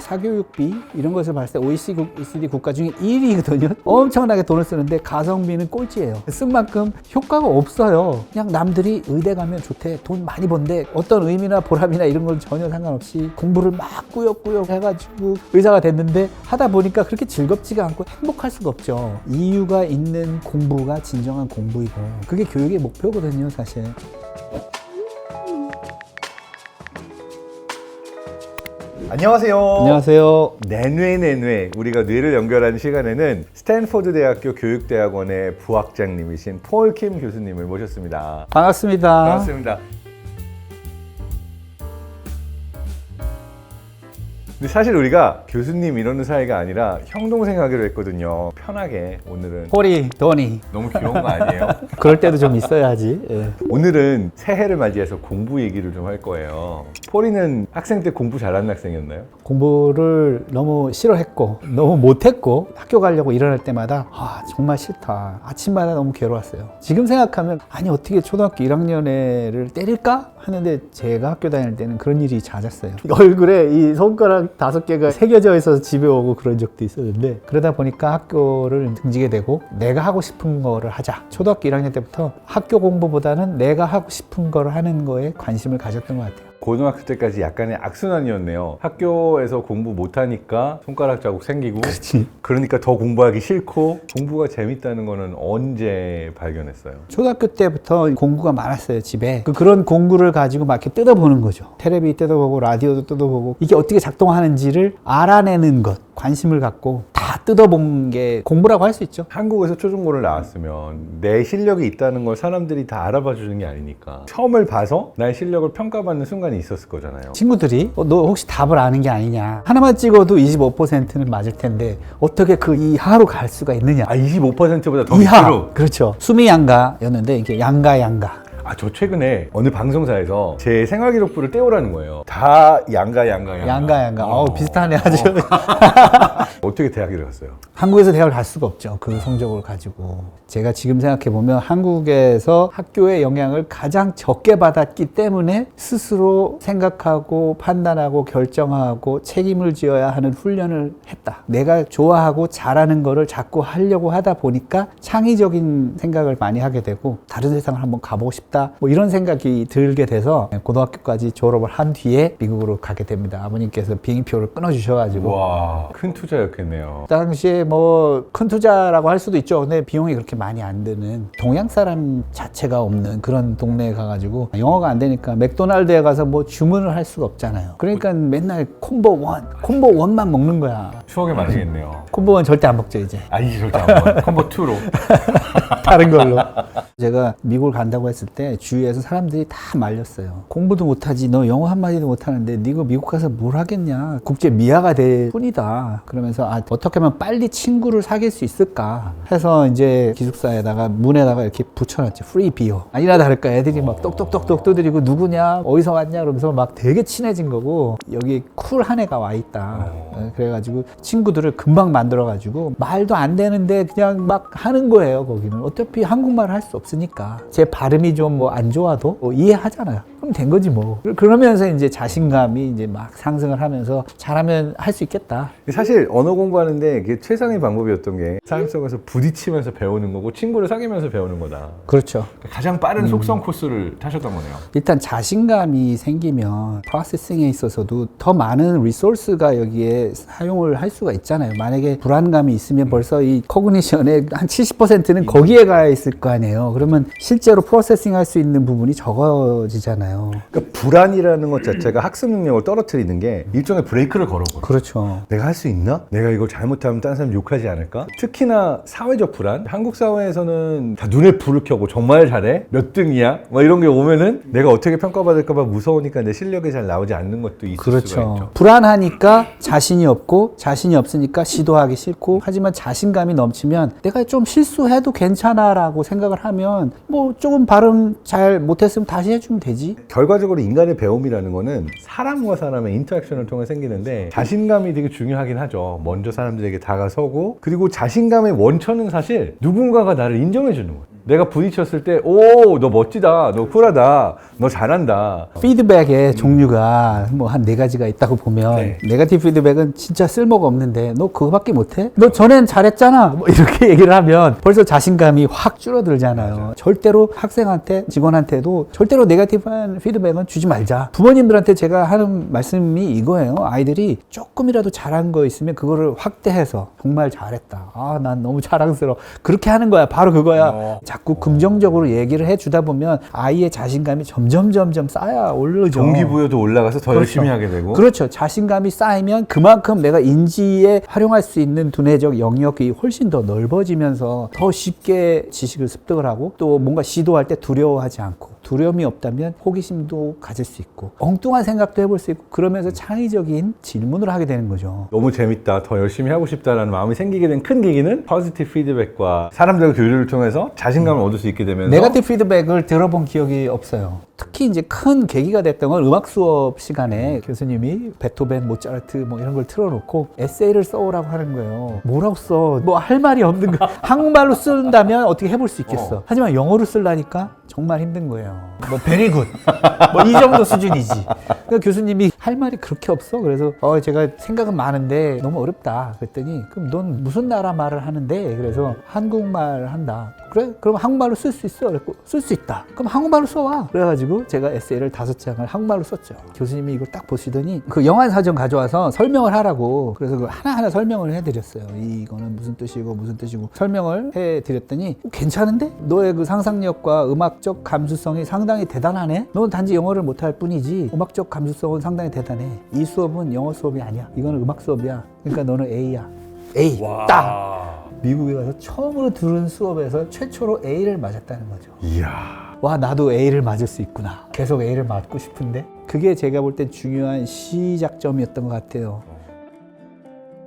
사교육비 이런 것을 봤을 때 OECD 국가 중에 1위거든요. 엄청나게 돈을 쓰는데 가성비는 꼴찌예요. 쓴 만큼 효과가 없어요. 그냥 남들이 의대 가면 좋대, 돈 많이 번대, 어떤 의미나 보람이나 이런 건 전혀 상관없이 공부를 막 꾸역꾸역 해가지고 의사가 됐는데 하다 보니까 그렇게 즐겁지가 않고 행복할 수가 없죠. 이유가 있는 공부가 진정한 공부이고 그게 교육의 목표거든요, 사실. 안녕하세요. 안녕하세요. 내뇌 우리가 뇌를 연결하는 시간에는 스탠포드 대학교 교육대학원의 부학장님이신 폴 킴 교수님을 모셨습니다. 반갑습니다. 반갑습니다. 근데 사실 우리가 교수님 이러는 사이가 아니라 형 동생 하기로 했거든요. 편하게 오늘은. 폴이, 도니. 너무 귀여운 거 아니에요? 그럴 때도 좀 있어야지. 예. 오늘은 새해를 맞이해서 공부 얘기를 좀 할 거예요. 폴이는 학생 때 공부 잘하는 학생이었나요? 공부를 너무 싫어했고 너무 못했고 학교 가려고 일어날 때마다 정말 싫다. 아침마다 너무 괴로웠어요. 지금 생각하면 아니 어떻게 초등학교 1학년 애를 때릴까? 하는데 제가 학교 다닐 때는 그런 일이 잦았어요. 얼굴에 이 손가락 5개가 새겨져 있어서 집에 오고 그런 적도 있었는데 그러다 보니까 학교를 등지게 되고 내가 하고 싶은 거를 하자. 초등학교 1학년 때부터 학교 공부보다는 내가 하고 싶은 거를 하는 거에 관심을 가졌던 것 같아요. 고등학교 때까지 약간의 악순환이었네요. 학교에서 공부 못하니까 손가락 자국 생기고 그렇지. 그러니까 더 공부하기 싫고 공부가 재밌다는 거는 언제 발견했어요? 초등학교 때부터 공부가 많았어요, 집에. 그런 공부를 가지고 막 이렇게 뜯어보는 거죠. 테레비 뜯어보고 라디오도 뜯어보고 이게 어떻게 작동하는지를 알아내는 것, 관심을 갖고 다 뜯어본 게 공부라고 할 수 있죠. 한국에서 초중고를 나왔으면 내 실력이 있다는 걸 사람들이 다 알아봐 주는 게 아니니까 처음을 봐서 나의 실력을 평가받는 순간이 있었을 거잖아요. 친구들이 너 혹시 답을 아는 게 아니냐. 하나만 찍어도 25%는 맞을 텐데 어떻게 그 이하로 갈 수가 있느냐. 25%보다 더 이하. 밑으로. 그렇죠. 수미 양가였는데 이게 양가. 저 최근에 어느 방송사에서 제 생활기록부를 떼오라는 거예요. 다 양가. 비슷하네 아주. 어떻게 대학을 갔어요? 한국에서 대학을 갈 수가 없죠. 그 성적을 가지고. 제가 지금 생각해보면 한국에서 학교의 영향을 가장 적게 받았기 때문에 스스로 생각하고 판단하고 결정하고 책임을 지어야 하는 훈련을 했다. 내가 좋아하고 잘하는 거를 자꾸 하려고 하다 보니까 창의적인 생각을 많이 하게 되고 다른 세상을 한번 가보고 싶다. 뭐 이런 생각이 들게 돼서 고등학교까지 졸업을 한 뒤에 미국으로 가게 됩니다. 아버님께서 비행기표를 끊어주셔가지고. 와, 큰 투자였겠네요. 당시에 뭐 큰 투자라고 할 수도 있죠. 근데 비용이 그렇게 많이 안 드는 동양 사람 자체가 없는 그런 동네에 가가지고 영어가 안 되니까 맥도날드에 가서 뭐 주문을 할 수가 없잖아요. 그러니까 맨날 콤보 원만 먹는 거야. 추억의 맛이겠네요. 콤보 원 절대 안 먹죠 이제. 이제 절대 안 먹어요. 콤보 2로. 다른 걸로. 제가 미국을 간다고 했을 때 주위에서 사람들이 다 말렸어요. 공부도 못하지, 너 영어 한마디도 못하는데 네가 미국 가서 뭘 하겠냐. 국제 미아가 될 뿐이다. 그러면서 어떻게 하면 빨리 친구를 사귈 수 있을까 해서 이제 기숙사에다가 문에다가 이렇게 붙여놨죠. 프리 비어. 아니나 다를까 애들이 막 똑똑똑똑 두드리고 누구냐 어디서 왔냐 그러면서 막 되게 친해진 거고 여기 쿨한 애가 와 있다. 그래가지고 친구들을 금방 만들어가지고 말도 안 되는데 그냥 막 하는 거예요. 거기는 어차피 한국말을 할 수 없으니까 제 발음이 좀 뭐 안 좋아도 이해하잖아요. 그럼 된 거지 뭐. 그러면서 이제 자신감이 이제 막 상승을 하면서 잘하면 할 수 있겠다. 사실 언어 공부하는데 그게 최상의 방법이었던 게 삶 속에서 부딪히면서 배우는 거고 친구를 사귀면서 배우는 거다. 그렇죠. 가장 빠른 속성 코스를 타셨던 거네요. 일단 자신감이 생기면 프로세싱에 있어서도 더 많은 리소스가 여기에 사용을 할 수가 있잖아요. 만약에 불안감이 있으면 벌써 이 코그니션의 한 70%는 거기에 가 있을 거 아니에요. 그러면 실제로 프로세싱 할 수 있는 부분이 적어지잖아요. 그러니까 불안이라는 것 자체가 학습 능력을 떨어뜨리는 게 일종의 브레이크를 걸어버려요. 그렇죠. 내가 할 수 있나? 내가 이걸 잘못하면 다른 사람 욕하지 않을까? 특히나 사회적 불안? 한국 사회에서는 다 눈에 불을 켜고 정말 잘해? 몇 등이야? 뭐 이런 게 오면은 내가 어떻게 평가받을까 봐 무서우니까 내 실력이 잘 나오지 않는 것도 있을 수가 있죠. 불안하니까 자신이 없고 자신이 없으니까 시도하기 싫고 하지만 자신감이 넘치면 내가 좀 실수해도 괜찮아 라고 생각을 하면 뭐 조금 발음 잘 못했으면 다시 해주면 되지. 결과적으로 인간의 배움이라는 거는 사람과 사람의 인터랙션을 통해 생기는데 자신감이 되게 중요하긴 하죠. 먼저 사람들에게 다가서고 그리고 자신감의 원천은 사실 누군가가 나를 인정해 주는 거예요. 내가 부딪혔을 때 오, 너 멋지다, 너 쿨하다, 너 잘한다. 피드백의 종류가 뭐 한 4가지가 있다고 보면 네. 네거티브 피드백은 진짜 쓸모가 없는데 너 그거밖에 못해? 너 전엔 잘했잖아 뭐 이렇게 얘기를 하면 벌써 자신감이 확 줄어들잖아요. 맞아. 절대로 학생한테 직원한테도 절대로 네거티브한 피드백은 주지 말자. 부모님들한테 제가 하는 말씀이 이거예요. 아이들이 조금이라도 잘한 거 있으면 그거를 확대해서 정말 잘했다, 아 난 너무 자랑스러워, 그렇게 하는 거야. 바로 그거야. 자꾸 긍정적으로 얘기를 해주다 보면 아이의 자신감이 점점 쌓여 오르죠. 동기부여도 올라가서 더 그렇죠. 열심히 하게 되고. 그렇죠. 자신감이 쌓이면 그만큼 내가 인지에 활용할 수 있는 두뇌적 영역이 훨씬 더 넓어지면서 더 쉽게 지식을 습득을 하고 또 뭔가 시도할 때 두려워하지 않고, 두려움이 없다면 호기심도 가질 수 있고 엉뚱한 생각도 해볼 수 있고 그러면서 창의적인 질문을 하게 되는 거죠. 너무 재밌다, 더 열심히 하고 싶다라는 마음이 생기게 된 큰 계기는 포지티브 피드백과 사람들과 교류를 통해서 자신감을 얻을 수 있게 되면서. 네거티브 피드백을 들어본 기억이 없어요. 특히 이제 큰 계기가 됐던 건 음악 수업 시간에 교수님이 베토벤, 모차르트 뭐 이런 걸 틀어놓고 에세이를 써오라고 하는 거예요. 뭐라고 써? 뭐 할 말이 없는 거. 한국말로 쓴다면 어떻게 해볼 수 있겠어. 하지만 영어로 쓰려니까 정말 힘든 거예요. 뭐 베리 굿. 뭐 이 정도 수준이지. 그러니까 교수님이 할 말이 그렇게 없어. 그래서 제가 생각은 많은데 너무 어렵다. 그랬더니 그럼 넌 무슨 나라 말을 하는데? 그래서 한국말 한다. 그래? 그럼 한국말로 쓸 수 있어? 그랬고 쓸 수 있다. 그럼 한국말로 써와. 그래가지고 제가 에세이를 5장을 한국말로 썼죠. 교수님이 이걸 딱 보시더니 그 영안사전 가져와서 설명을 하라고. 그래서 그 하나하나 설명을 해드렸어요. 이거는 무슨 뜻이고 무슨 뜻이고 설명을 해드렸더니 괜찮은데? 너의 그 상상력과 음악적 감수성이 상당히 대단하네? 넌 단지 영어를 못할 뿐이지 음악적 감수성은 상당히 대단해. 이 수업은 영어 수업이 아니야. 이거는 음악 수업이야. 그러니까 너는 A야. A. 와. 딱! 미국에 가서 처음으로 들은 수업에서 최초로 A를 맞았다는 거죠. 이야. 와, 나도 A를 맞을 수 있구나. 계속 A를 맞고 싶은데. 그게 제가 볼 때 중요한 시작점이었던 것 같아요.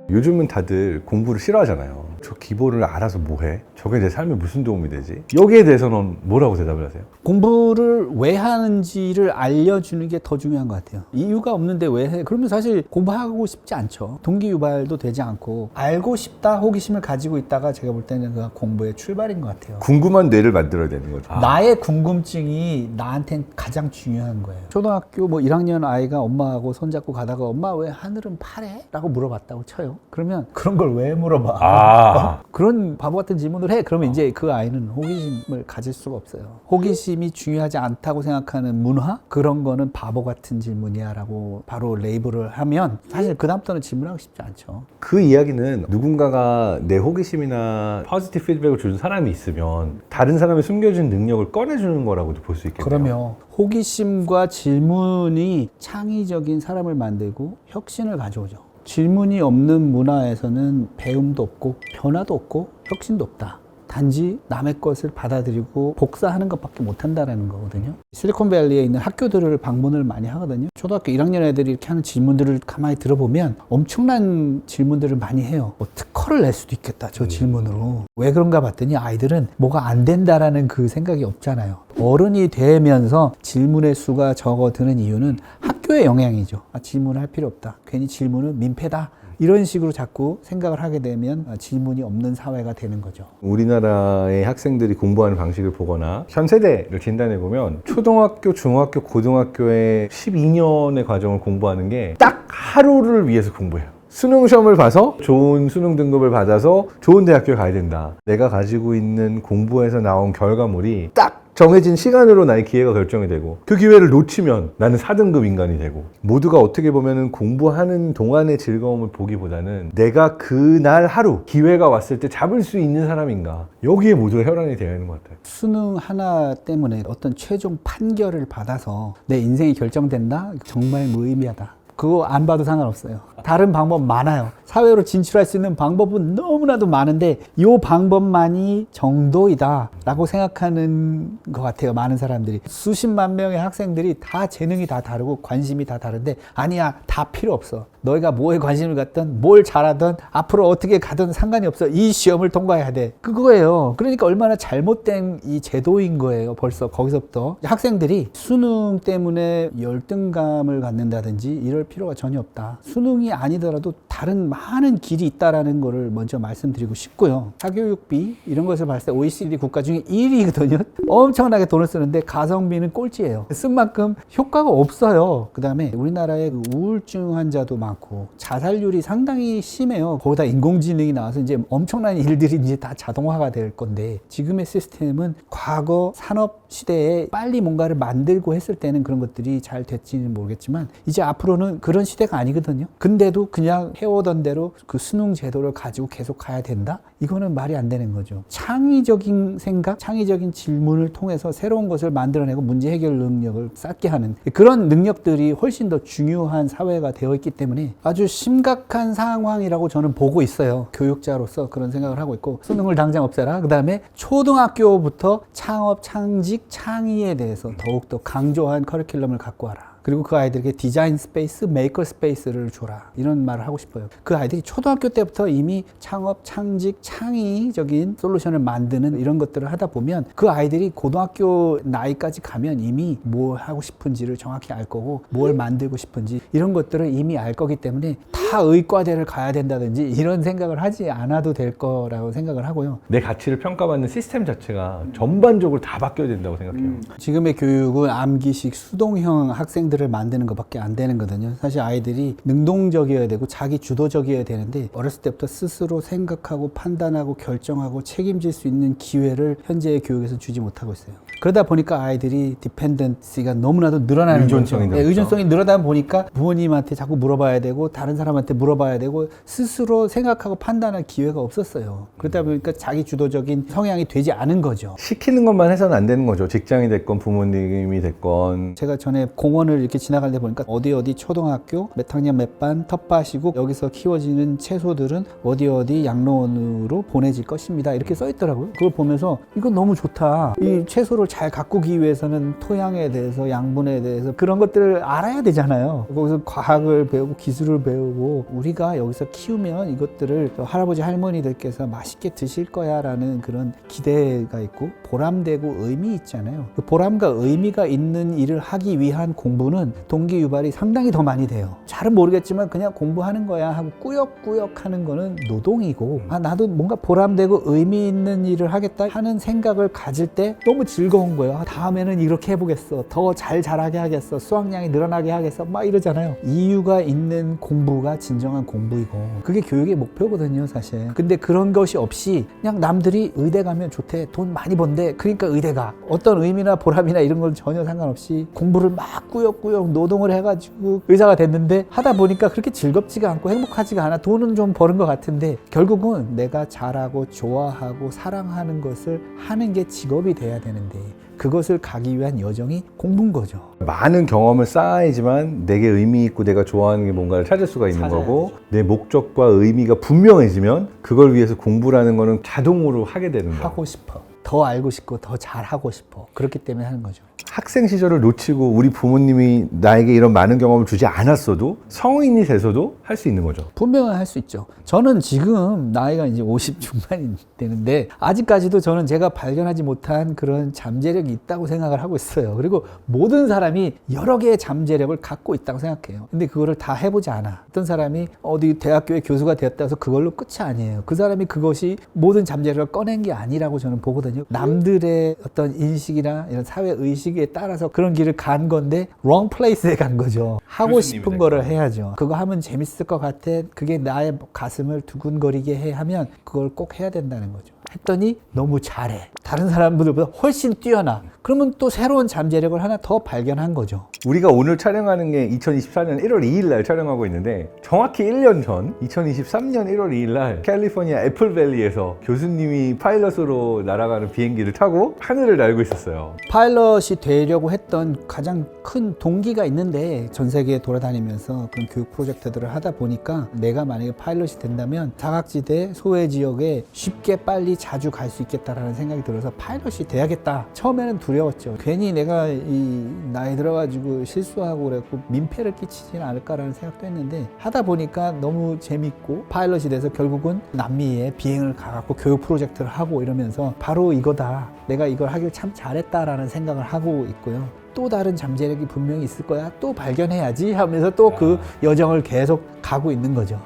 요즘은 다들 공부를 싫어하잖아요. 저 기본을 알아서 뭐해? 저게 내 삶에 무슨 도움이 되지? 여기에 대해서는 뭐라고 대답을 하세요? 공부를 왜 하는지를 알려주는 게 더 중요한 것 같아요. 이유가 없는데 왜 해? 그러면 사실 공부하고 싶지 않죠. 동기유발도 되지 않고 알고 싶다 호기심을 가지고 있다가 제가 볼 때는 그 공부의 출발인 것 같아요. 궁금한 뇌를 만들어야 되는 거죠. 나의 궁금증이 나한텐 가장 중요한 거예요. 초등학교 뭐 1학년 아이가 엄마하고 손잡고 가다가 엄마 왜 하늘은 파래? 라고 물어봤다고 쳐요. 그러면 그런 걸 왜 물어봐? 그런 바보 같은 질문을 해. 그러면 이제 그 아이는 호기심을 가질 수가 없어요. 호기심이 중요하지 않다고 생각하는 문화? 그런 거는 바보 같은 질문이야 라고 바로 레이블을 하면 사실 그 다음부터는 질문하고 싶지 않죠. 그 이야기는 누군가가 내 호기심이나 포지티브 피드백을 주는 사람이 있으면 다른 사람의 숨겨진 능력을 꺼내주는 거라고도 볼 수 있겠네요. 그러면 호기심과 질문이 창의적인 사람을 만들고 혁신을 가져오죠. 질문이 없는 문화에서는 배움도 없고 변화도 없고 혁신도 없다. 단지 남의 것을 받아들이고 복사하는 것밖에 못한다는 거거든요. 실리콘밸리에 있는 학교들을 방문을 많이 하거든요. 초등학교 1학년 애들이 이렇게 하는 질문들을 가만히 들어보면 엄청난 질문들을 많이 해요. 뭐 특허를 낼 수도 있겠다, 저 질문으로. 왜 그런가 봤더니 아이들은 뭐가 안 된다라는 그 생각이 없잖아요. 어른이 되면서 질문의 수가 적어드는 이유는 학교의 영향이죠. 질문할 필요 없다. 괜히 질문은 민폐다. 이런 식으로 자꾸 생각을 하게 되면 질문이 없는 사회가 되는 거죠. 우리나라의 학생들이 공부하는 방식을 보거나 현 세대를 진단해보면 초등학교, 중학교, 고등학교의 12년의 과정을 공부하는 게 딱 하루를 위해서 공부해요. 수능 시험을 봐서 좋은 수능 등급을 받아서 좋은 대학교에 가야 된다. 내가 가지고 있는 공부에서 나온 결과물이 딱 정해진 시간으로 나의 기회가 결정이 되고 그 기회를 놓치면 나는 4등급 인간이 되고 모두가 어떻게 보면은 공부하는 동안의 즐거움을 보기보다는 내가 그날 하루 기회가 왔을 때 잡을 수 있는 사람인가 여기에 모두가 혈안이 되어 있는 것 같아요. 수능 하나 때문에 어떤 최종 판결을 받아서 내 인생이 결정된다? 정말 무의미하다. 그거 안 봐도 상관없어요. 다른 방법 많아요. 사회로 진출할 수 있는 방법은 너무나도 많은데 이 방법만이 정도이다 라고 생각하는 것 같아요. 많은 사람들이. 수십만 명의 학생들이 다 재능이 다 다르고 관심이 다 다른데 아니야, 다 필요 없어. 너희가 뭐에 관심을 갖든 뭘 잘하든 앞으로 어떻게 가든 상관이 없어. 이 시험을 통과해야 돼. 그거예요. 그러니까 얼마나 잘못된 이 제도인 거예요. 벌써 거기서부터. 학생들이 수능 때문에 열등감을 갖는다든지 이럴 필요가 전혀 없다. 수능이 아니더라도 다른 많은 길이 있다라는 거를 먼저 말씀드리고 싶고요. 사교육비 이런 것을 봤을 때 OECD 국가 중에 1위거든요. 엄청나게 돈을 쓰는데 가성비는 꼴찌예요. 쓴 만큼 효과가 없어요. 그 다음에 우리나라에 우울증 환자도 많고 자살률이 상당히 심해요. 거기다 인공지능이 나와서 이제 엄청난 일들이 이제 다 자동화가 될 건데, 지금의 시스템은 과거 산업 시대에 빨리 뭔가를 만들고 했을 때는 그런 것들이 잘 됐지는 모르겠지만 이제 앞으로는 그런 시대가 아니거든요. 근데도 그냥 해오던 대로 그 수능 제도를 가지고 계속 가야 된다? 이거는 말이 안 되는 거죠. 창의적인 생각, 창의적인 질문을 통해서 새로운 것을 만들어내고 문제 해결 능력을 쌓게 하는 그런 능력들이 훨씬 더 중요한 사회가 되어 있기 때문에 아주 심각한 상황이라고 저는 보고 있어요. 교육자로서 그런 생각을 하고 있고, 수능을 당장 없애라. 그 다음에 초등학교부터 창업, 창직, 창의에 대해서 더욱더 강조한 커리큘럼을 갖고 와라. 그리고 그 아이들에게 디자인 스페이스, 메이커 스페이스를 줘라. 이런 말을 하고 싶어요. 그 아이들이 초등학교 때부터 이미 창업, 창직, 창의적인 솔루션을 만드는 이런 것들을 하다 보면 그 아이들이 고등학교 나이까지 가면 이미 뭘 하고 싶은지를 정확히 알 거고, 뭘 만들고 싶은지 이런 것들을 이미 알 거기 때문에 다 의과대를 가야 된다든지 이런 생각을 하지 않아도 될 거라고 생각을 하고요. 내 가치를 평가받는 시스템 자체가 전반적으로 다 바뀌어야 된다고 생각해요. 지금의 교육은 암기식 수동형 학생들을 만드는 것밖에 안 되는 거거든요. 사실 아이들이 능동적이어야 되고 자기 주도적이어야 되는데 어렸을 때부터 스스로 생각하고 판단하고 결정하고 책임질 수 있는 기회를 현재의 교육에서 주지 못하고 있어요. 그러다 보니까 아이들이 디펜던시가 너무나도 늘어나는 의존성이 거죠. 늘었죠. 의존성이 늘어나다 보니까 부모님한테 자꾸 물어봐야 되고 다른 사람한테 물어봐야 되고 스스로 생각하고 판단할 기회가 없었어요. 그러다 보니까 자기 주도적인 성향이 되지 않은 거죠. 시키는 것만 해서는 안 되는 거죠. 직장이 됐건 부모님이 됐건. 제가 전에 공원을 이렇게 지나갈 때 보니까 어디 초등학교 몇 학년 몇 반 텃밭이고 여기서 키워지는 채소들은 어디 양로원으로 보내질 것입니다. 이렇게 써 있더라고요. 그걸 보면서 이거 너무 좋다. 이 채소를 잘 가꾸기 위해서는 토양에 대해서, 양분에 대해서 그런 것들을 알아야 되잖아요. 거기서 과학을 배우고 기술을 배우고 우리가 여기서 키우면 이것들을 할아버지 할머니들께서 맛있게 드실 거야 라는 그런 기대가 있고 보람되고 의미 있잖아요. 그 보람과 의미가 있는 일을 하기 위한 공부는 동기 유발이 상당히 더 많이 돼요. 잘은 모르겠지만 그냥 공부하는 거야 하고 꾸역꾸역 하는 거는 노동이고, 나도 뭔가 보람되고 의미 있는 일을 하겠다 하는 생각을 가질 때 너무 즐거운 거예요. 다음에는 이렇게 해보겠어. 더 잘 자라게 하겠어. 수확량이 늘어나게 하겠어. 막 이러잖아요. 이유가 있는 공부가 진정한 공부이고 그게 교육의 목표거든요, 사실. 근데 그런 것이 없이 그냥 남들이 의대 가면 좋대. 돈 많이 번대. 그러니까 의대 가. 어떤 의미나 보람이나 이런 건 전혀 상관없이 공부를 막 꾸역꾸역 노동을 해가지고 의사가 됐는데 하다 보니까 그렇게 즐겁지가 않고 행복하지가 않아. 돈은 좀 버는 것 같은데 결국은 내가 잘하고 좋아하고 사랑하는 것을 하는 게 직업이 돼야 되는데 그것을 가기 위한 여정이 공부인 거죠. 많은 경험을 쌓아야지만 내게 의미 있고 내가 좋아하는 게 뭔가를 찾을 수가 있는 찾아야죠. 거고, 내 목적과 의미가 분명해지면 그걸 위해서 공부라는 거는 자동으로 하게 되는 거예요. 하고 싶어. 더 알고 싶고 더 잘하고 싶어. 그렇기 때문에 하는 거죠. 학생 시절을 놓치고 우리 부모님이 나에게 이런 많은 경험을 주지 않았어도 성인이 돼서도 할 수 있는 거죠. 분명히 할 수 있죠. 저는 지금 나이가 이제 50 중반이 되는데 아직까지도 저는 제가 발견하지 못한 그런 잠재력이 있다고 생각을 하고 있어요. 그리고 모든 사람이 여러 개의 잠재력을 갖고 있다고 생각해요. 근데 그거를 다 해보지 않아. 어떤 사람이 어디 대학교의 교수가 되었다 해서 그걸로 끝이 아니에요. 그 사람이 그것이 모든 잠재력을 꺼낸 게 아니라고 저는 보거든요. 남들의 어떤 인식이나 이런 사회 의식에 따라서 그런 길을 간 건데 wrong place에 간 거죠. 하고 싶은 거를 해야죠. 그거 하면 재밌을 것 같아. 그게 나의 가슴을 두근거리게 해 하면 그걸 꼭 해야 된다는 거죠. 했더니 너무 잘해. 다른 사람들보다 훨씬 뛰어나. 그러면 또 새로운 잠재력을 하나 더 발견한 거죠. 우리가 오늘 촬영하는 게 2024년 1월 2일 날 촬영하고 있는데 정확히 1년 전 2023년 1월 2일 날 캘리포니아 애플밸리에서 교수님이 파일럿으로 날아가는 비행기를 타고 하늘을 날고 있었어요. 파일럿이 되려고 했던 가장 큰 동기가 있는데 전 세계에 돌아다니면서 그런 교육 프로젝트들을 하다 보니까 내가 만약에 파일럿이 된다면 사각지대 소외 지역에 쉽게 빨리 자주 갈 수 있겠다라는 생각이 들어서 파일럿이 돼야겠다. 처음에는 두려웠죠. 괜히 내가 이 나이 들어가지고 실수하고 그랬고 민폐를 끼치지는 않을까라는 생각도 했는데 하다 보니까 너무 재밌고 파일럿이 돼서 결국은 남미에 비행을 가갖고 교육 프로젝트를 하고 이러면서 바로 이거다. 내가 이걸 하길 참 잘했다라는 생각을 하고 있고요. 또 다른 잠재력이 분명히 있을 거야. 또 발견해야지 하면서 또 그 여정을 계속 가고 있는 거죠.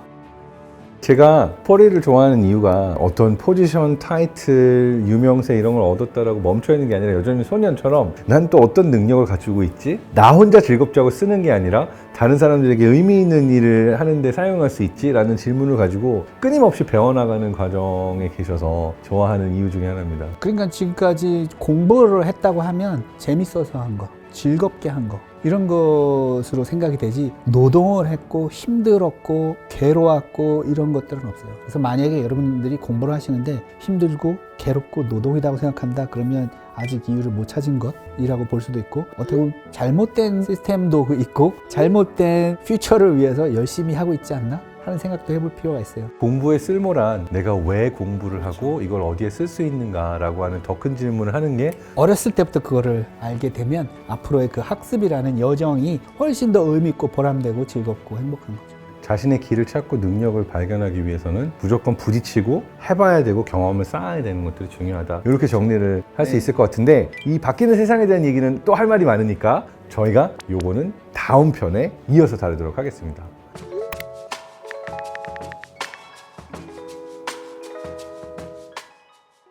제가 포리를 좋아하는 이유가 어떤 포지션, 타이틀, 유명세 이런 걸 얻었다라고 멈춰 있는 게 아니라 여전히 소년처럼 난 또 어떤 능력을 가지고 있지? 나 혼자 즐겁자고 쓰는 게 아니라 다른 사람들에게 의미 있는 일을 하는데 사용할 수 있지? 라는 질문을 가지고 끊임없이 배워나가는 과정에 계셔서 좋아하는 이유 중에 하나입니다. 그러니까 지금까지 공부를 했다고 하면 재밌어서 한 거, 즐겁게 한 거, 이런 것으로 생각이 되지 노동을 했고 힘들었고 괴로웠고 이런 것들은 없어요. 그래서 만약에 여러분들이 공부를 하시는데 힘들고 괴롭고 노동이라고 생각한다 그러면 아직 이유를 못 찾은 것이라고 볼 수도 있고, 어떻게 보면 잘못된 시스템도 있고 잘못된 퓨처를 위해서 열심히 하고 있지 않나 하는 생각도 해볼 필요가 있어요. 공부의 쓸모란 내가 왜 공부를 하고 이걸 어디에 쓸 수 있는가 라고 하는 더 큰 질문을 하는 게 어렸을 때부터 그거를 알게 되면 앞으로의 그 학습이라는 여정이 훨씬 더 의미 있고 보람되고 즐겁고 행복한 거죠. 자신의 길을 찾고 능력을 발견하기 위해서는 무조건 부딪히고 해봐야 되고 경험을 쌓아야 되는 것들이 중요하다. 이렇게 정리를 할 수 있을 것 같은데, 이 바뀌는 세상에 대한 얘기는 또 할 말이 많으니까 저희가 요거는 다음 편에 이어서 다루도록 하겠습니다.